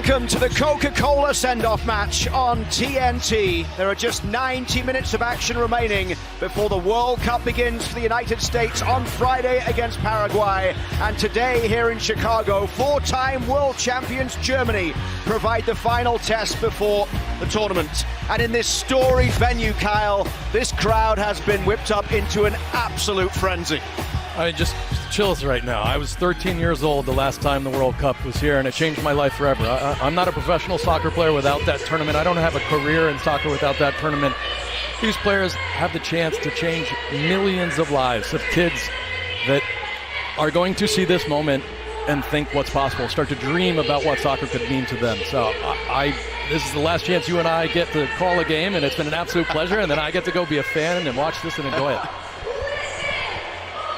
Welcome to the Coca-Cola send-off match on TNT. There are just 90 minutes of action remaining before the World Cup begins for the United States on Friday against Paraguay. And today here in Chicago, four-time world champions Germany provide the final test before the tournament. And in this storied venue, Kyle, this crowd has been whipped up into an absolute frenzy. I mean, just chills right now. I was 13 years old the last time the World Cup was here, and it changed my life forever. I'm not a professional soccer player without that tournament. I don't have a career in soccer without that tournament. These players have the chance to change millions of lives of kids that are going to see this moment and think what's possible, start to dream about what soccer could mean to them. So this is the last chance you and I get to call a game, and it's been an absolute pleasure, and then I get to go be a fan and watch this and enjoy it.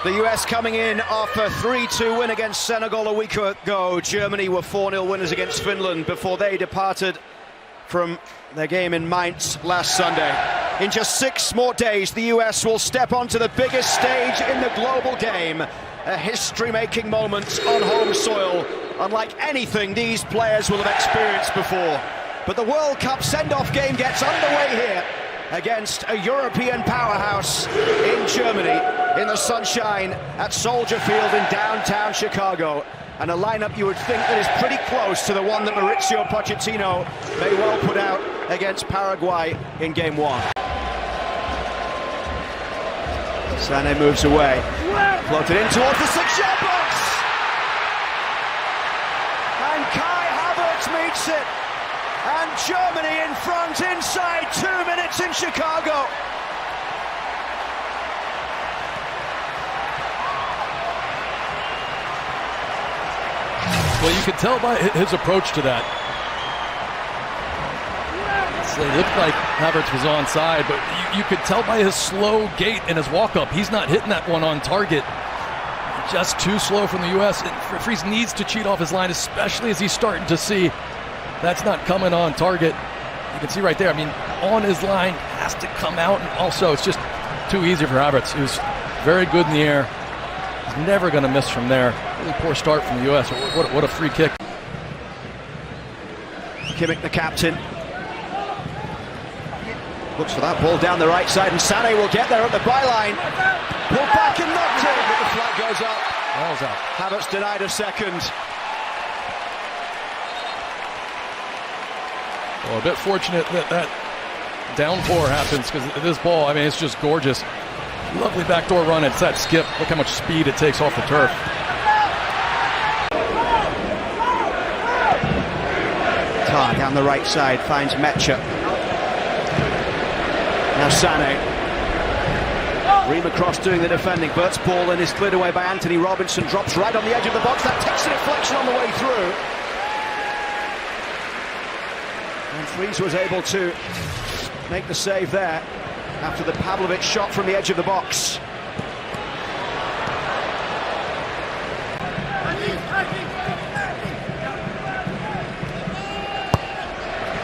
The US coming in off a 3-2 win against Senegal a week ago. Germany were 4-0 winners against Finland before they departed from their game in Mainz last Sunday. In just 6 more days, the US will step onto the biggest stage in the global game. A history-making moment on home soil, unlike anything these players will have experienced before. But the World Cup send-off game gets underway here against a European powerhouse in Germany, in the sunshine at Soldier Field in downtown Chicago. And a lineup you would think that is pretty close to the one that Mauricio Pochettino may well put out against Paraguay in game 1. Sané moves away, floated in towards the 6-yard box, and Kai Havertz meets it. And Germany in front inside 2 minutes in Chicago. Well, you could tell by his approach to that. It looked like Havertz was onside, but you could tell by his slow gait and his walk-up, he's not hitting that one on target. Just too slow from the U.S. Fries needs to cheat off his line, especially as he's starting to see that's not coming on target. You can see right there, I mean, on his line, has to come out, and also it's just too easy for Havertz, who's very good in the air. He's never going to miss from there. Really poor start from the U.S. What a free kick. Kimmich, the captain, looks for that ball down the right side, and Sané will get there at the byline. Pulled back and knocked in, but the flag goes up. Ball's out. Havertz denied a second. Well, a bit fortunate that downpour happens, because this ball, I mean, it's just gorgeous. Lovely backdoor run. It's that skip. Look how much speed it takes off the turf. Tar down the right side finds Mecha. Now Sané. Ream across doing the defending. Bert's ball and is cleared away by Anthony Robinson. Drops right on the edge of the box. That takes a deflection on the way through. And Fries was able to make the save there after the Pavlovic shot from the edge of the box.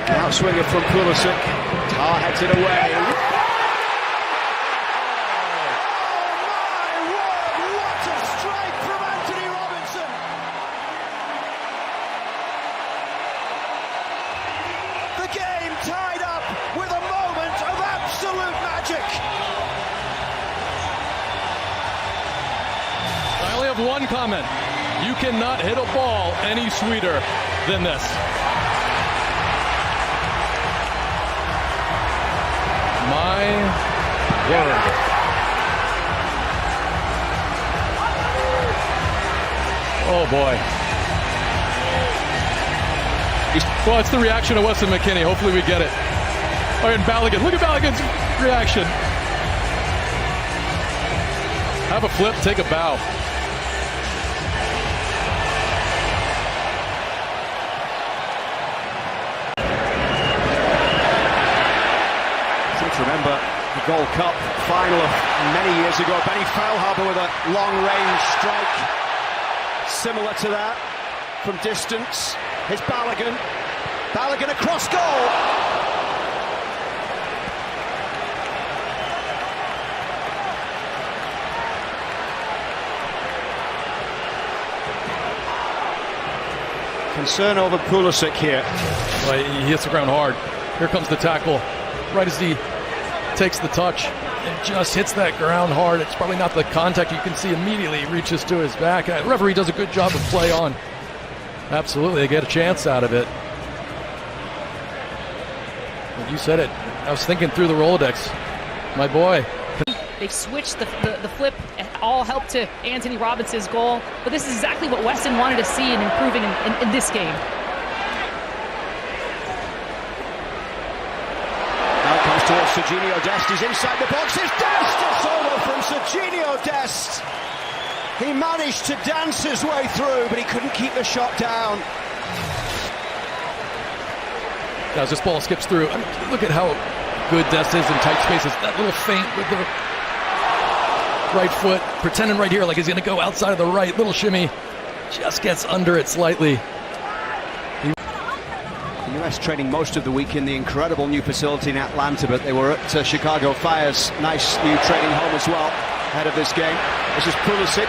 Outswinger from Pulisic. Tar heads it away. The game tied up with a moment of absolute magic. I only have one comment. You cannot hit a ball any sweeter than this. My word. Oh boy. Well, it's the reaction of Weston McKennie. Hopefully we get it. Oh, and Balogun. Look at Balogun's reaction. Have a flip, take a bow. Seem to remember the Gold Cup final of many years ago. Benny Feilhaber with a long-range strike similar to that from distance. Here's Balogun. Balogun across goal. Concern over Pulisic here. Well, he hits the ground hard. Here comes the tackle. Right as he takes the touch and just hits that ground hard. It's probably not the contact. You can see immediately he reaches to his back. The referee does a good job of play on. Absolutely, they get a chance out of it. But you said it. I was thinking through the Rolodex. My boy. They've switched the flip, all helped to Anthony Robinson's goal. But this is exactly what Weston wanted to see in improving in this game. Now comes towards Serginho Dest. He's inside the box. It's Dest! A solo from Serginho Dest. He managed to dance his way through, but he couldn't keep the shot down. As this ball skips through, I mean, look at how good Dest is in tight spaces. That little feint with the right foot, pretending right here like he's going to go outside of the right. Little shimmy, just gets under it slightly. The US training most of the week in the incredible new facility in Atlanta, but they were at Chicago Fire's nice new training home as well ahead of this game. This is Pulisic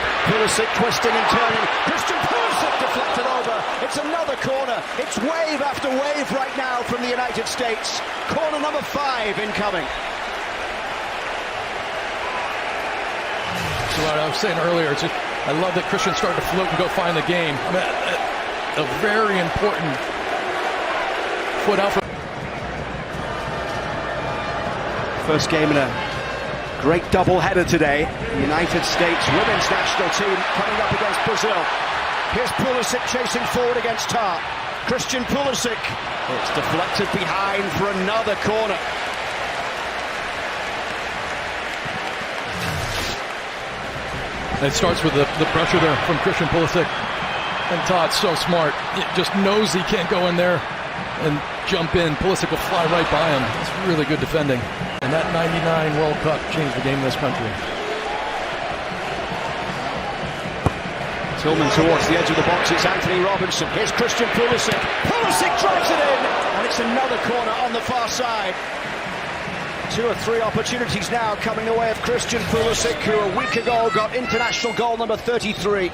twisting and turning. Christian Pulisic deflected over. It's another corner. It's wave after wave right now from the United States. Corner number 5 incoming. So what I was saying earlier, it's just, I love that Christian started to float and go find the game. I mean, a very important foot out for first game in a great doubleheader today. The United States women's national team coming up against Brazil. Here's Pulisic chasing forward against Tar. Christian Pulisic. It's deflected behind for another corner. It starts with the pressure there from Christian Pulisic. And Todd's so smart. He just knows he can't go in there and jump in. Pulisic will fly right by him. It's really good defending. And that 99 World Cup changed the game in this country. Tillman towards the edge of the box. It's Anthony Robinson. Here's Christian Pulisic. Pulisic drives it in. And it's another corner on the far side. 2 or 3 opportunities now coming the way of Christian Pulisic, who a week ago got international goal number 33.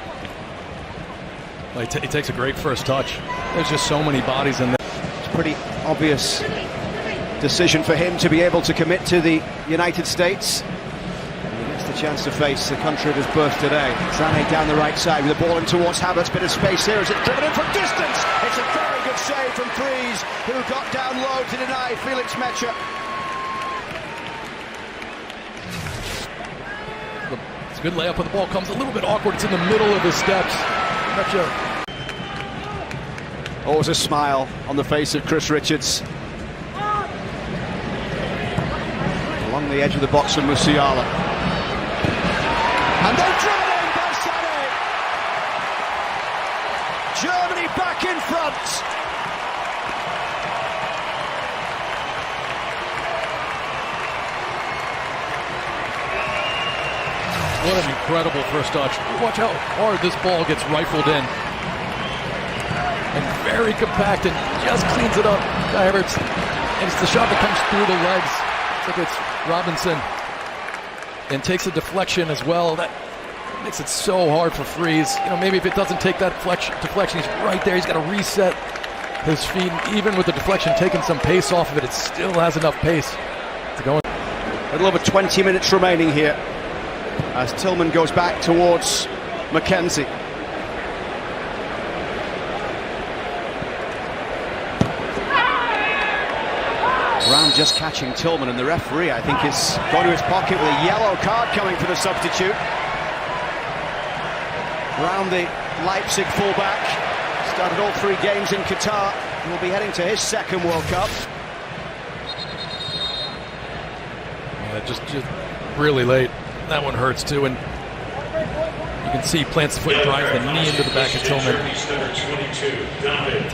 Well, he takes a great first touch. There's just so many bodies in there. It's a pretty obvious decision for him to be able to commit to the United States. And he gets the chance to face the country of his birth today. Sané down the right side with the ball in towards Havertz. Bit of space here as it's driven in from distance. It's a very good save from Freeze, who got down low to deny Felix Mecha. It's a good layup, but the ball comes a little bit awkward. It's in the middle of his steps. Always a smile on the face of Chris Richards. Along the edge of the box from Musiala. And they're driven in by Sané. Germany back in front. What an incredible first touch. Watch how hard this ball gets rifled in. And very compact and just cleans it up. Havertz. And it's the shot that comes through the legs. It's like it's Robinson. And takes a deflection as well. That makes it so hard for Freeze. You know, maybe if it doesn't take that deflection, he's right there. He's got to reset his feet. Even with the deflection taking some pace off of it, it still has enough pace to go in. A little over 20 minutes remaining here as Tillman goes back towards McKenzie. Brown just catching Tillman, and the referee, I think, is going to his pocket with a yellow card coming for the substitute. Brown, the Leipzig fullback, started all 3 games in Qatar and will be heading to his second World Cup. Yeah, just really late. That one hurts too, and you can see he plants the foot and drives the knee into the back of Tillman.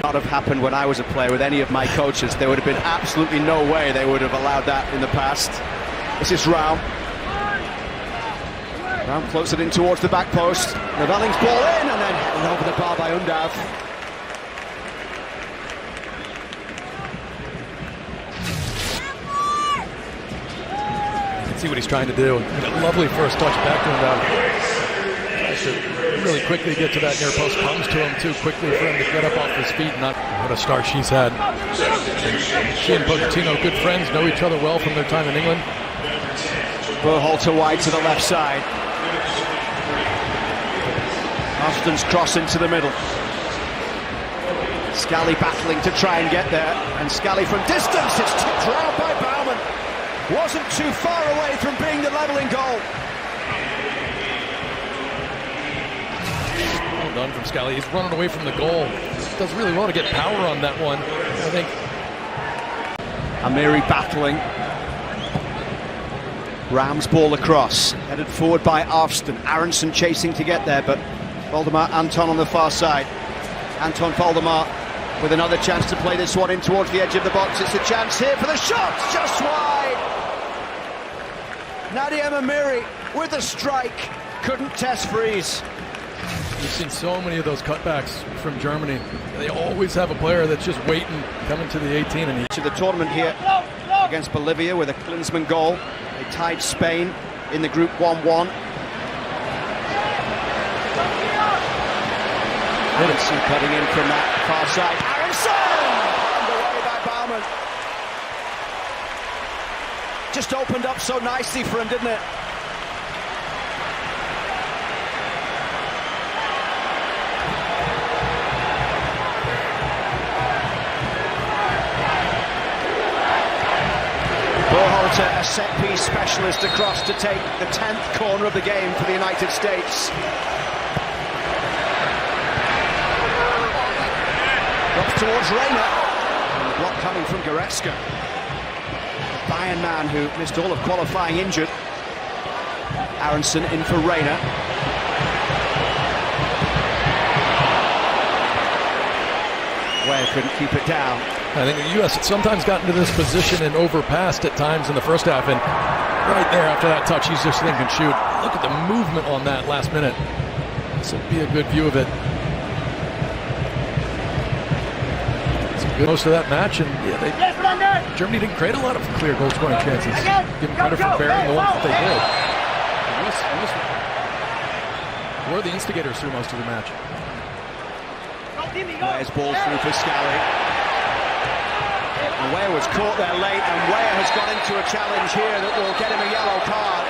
Not have happened when I was a player with any of my coaches. There would have been absolutely no way they would have allowed that in the past. This is Raum. Raum floats it in towards the back post. Nevelling's ball in and then headed over the bar by Undav. See what he's trying to do. A lovely first touch back to him. Tries to really quickly get to that near post. Comes to him too quickly for him to get up off his feet. Not what a start she's had. She and Pochettino, good friends, know each other well from their time in England. Berhalter wide to the left side. Austin's cross into the middle. Scally battling to try and get there, and Scally from distance, it's tipped round by Baumann. Wasn't too far away from being the levelling goal. Well done from Scally. He's running away from the goal. Does really well to get power on that one, I think. Amiri battling. Rams ball across, headed forward by Arvston. Aronson chasing to get there, but Valdemar Anton on the far side. Anton Valdemar with another chance to play this one in towards the edge of the box. It's a chance here for the shot, just wide. Nadia Amiri with a strike, couldn't test freeze. We've seen so many of those cutbacks from Germany. They always have a player that's just waiting, coming to the 18. And to the tournament here against Bolivia with a Klinsmann goal. They tied Spain in the group 1-1. Aronson cutting in from that far side. Aronson! Underway by Baumann. Just opened up so nicely for him, didn't it? Berhalter, a set-piece specialist across to take the 10th corner of the game for the United States. Drops towards Reina. And the block coming from Goretzka. Bayern man who missed all of qualifying injured. Aronson in for Reina. Ware couldn't keep it down. I think the U.S. sometimes got into this position and overpassed at times in the first half, and right there after that touch, he's just thinking, shoot. Look at the movement on that last minute. This would be a good view of it. It's good most of that match, and yeah, Germany didn't create a lot of clear goal scoring chances. Give them credit for bearing the ones that they did. We're the instigators through most of the match. Ware's ball through for Scally. And Ware was caught there late, and Ware has gone into a challenge here that will get him a yellow card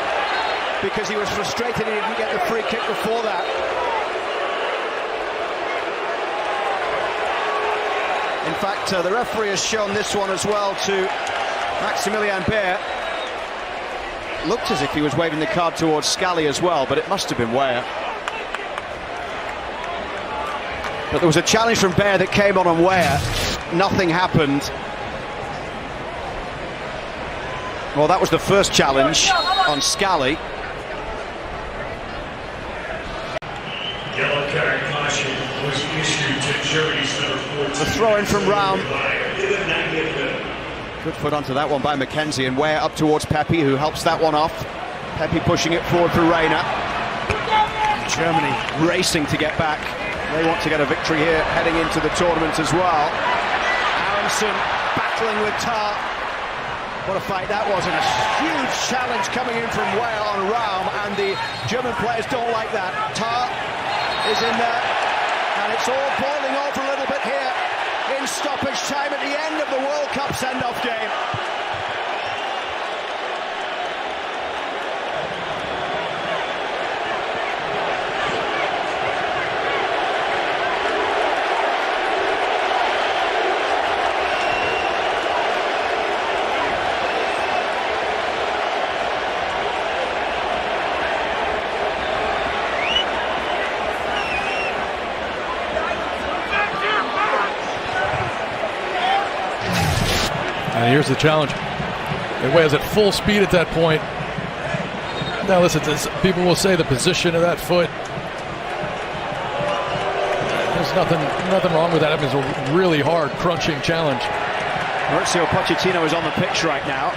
because he was frustrated he didn't get the free kick before that. In fact, the referee has shown this one as well to Maximilian Baer. Looked as if he was waving the card towards Scally as well, but it must have been Ware. But there was a challenge from Baer that came on Ware. Nothing happened. Well, that was the first challenge on Scally. Yellow card caution was issued to Germany's number 14. The throw-in from Raum. Good foot onto that one by Mackenzie, and Ware up towards Pepe, who helps that one off. Pepe pushing it forward for Reina. Germany racing to get back. They want to get a victory here, heading into the tournament as well. Aronson battling with Tar. What a fight that was, and a huge challenge coming in from Ware on Raum, and the German players don't like that. Tar is in there, and it's all boiling over a little bit here in stoppage time at the end of the World Cup send-off game. And here's the challenge. It was at full speed at that point. Now listen, people will say the position of that foot. There's nothing wrong with that. I mean, it's a really hard, crunching challenge. Mauricio Pochettino is on the pitch right now.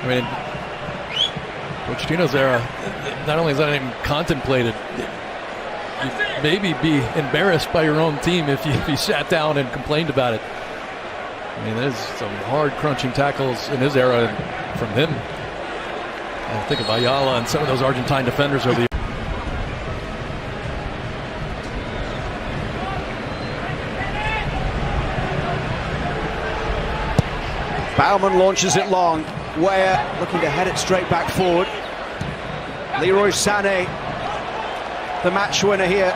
I mean, Pochettino's era, not only is that even contemplated, you'd maybe be embarrassed by your own team if you sat down and complained about it. I mean, there's some hard crunching tackles in his era from him. I think of Ayala and some of those Argentine defenders over the Baumann launches it long. Weah looking to head it straight back forward. Leroy Sané, the match winner here.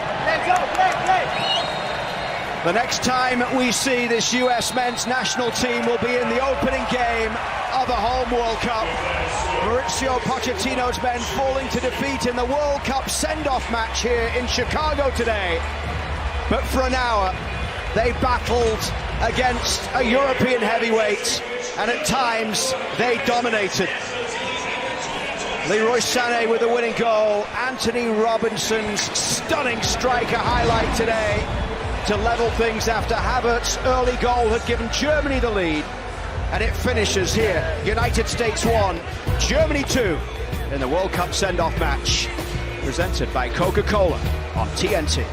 The next time we see this US men's national team will be in the opening game of a home World Cup. Mauricio Pochettino's men falling to defeat in the World Cup send-off match here in Chicago today. But for an hour, they battled against a European heavyweight, and at times they dominated. Leroy Sané with the winning goal. Anthony Robinson's stunning striker highlight today to level things after Havertz's early goal had given Germany the lead. And it finishes here. United States 1, Germany 2 in the World Cup send-off match. Presented by Coca-Cola on TNT.